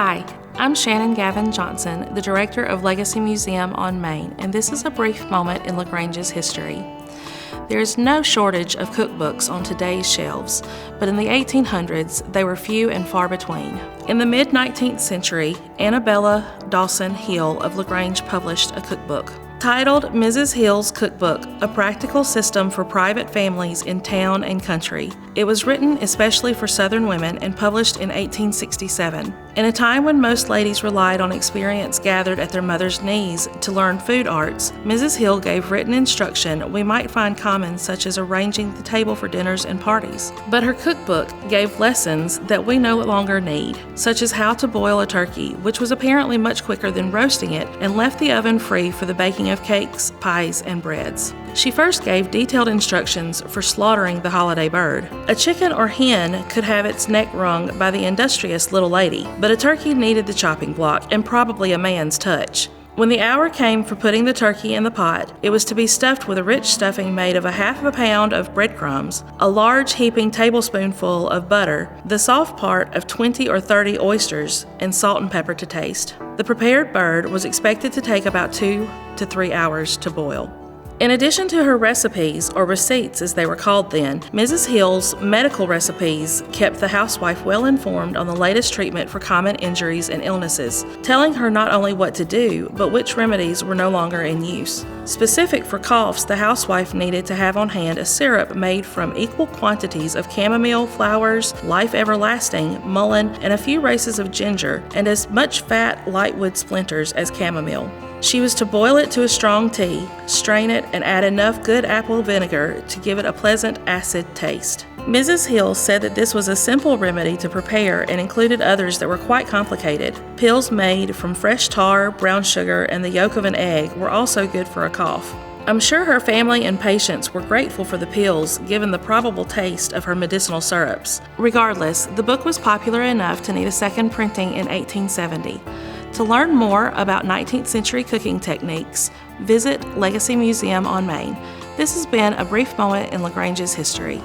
Hi, I'm Shannon Gavin Johnson, the director of Legacy Museum on Main, and this is a brief moment in LaGrange's history. There is no shortage of cookbooks on today's shelves, but in the 1800s, they were few and far between. In the mid-19th century, Annabelle Hill of LaGrange published a cookbook titled Mrs. Hill's Cookbook, a practical system for private families in town and country. It was written especially for Southern women and published in 1867. In a time when most ladies relied on experience gathered at their mother's knees to learn food arts, Mrs. Hill gave written instruction we might find common, such as arranging the table for dinners and parties. But her cookbook gave lessons that we no longer need, such as how to boil a turkey, which was apparently much quicker than roasting it, and left the oven free for the baking of cakes, pies, and breads. She first gave detailed instructions for slaughtering the holiday bird. A chicken or hen could have its neck wrung by the industrious little lady, but a turkey needed the chopping block and probably a man's touch. When the hour came for putting the turkey in the pot, it was to be stuffed with a rich stuffing made of a half a pound of breadcrumbs, a large heaping tablespoonful of butter, the soft part of 20 or 30 oysters, and salt and pepper to taste. The prepared bird was expected to take about 2 to 3 hours to boil. In addition to her recipes, or receipts as they were called then, Mrs. Hill's medical recipes kept the housewife well informed on the latest treatment for common injuries and illnesses, telling her not only what to do, but which remedies were no longer in use. Specific for coughs, the housewife needed to have on hand a syrup made from equal quantities of chamomile flowers, life everlasting, mullein, and a few races of ginger, and as much fat lightwood splinters as chamomile. She was to boil it to a strong tea, strain it, and add enough good apple vinegar to give it a pleasant acid taste. Mrs. Hill said that this was a simple remedy to prepare and included others that were quite complicated. Pills made from fresh tar, brown sugar, and the yolk of an egg were also good for a cough. I'm sure her family and patients were grateful for the pills, given the probable taste of her medicinal syrups. Regardless, the book was popular enough to need a second printing in 1870. To learn more about 19th century cooking techniques, visit Legacy Museum on Main. This has been a brief moment in LaGrange's history.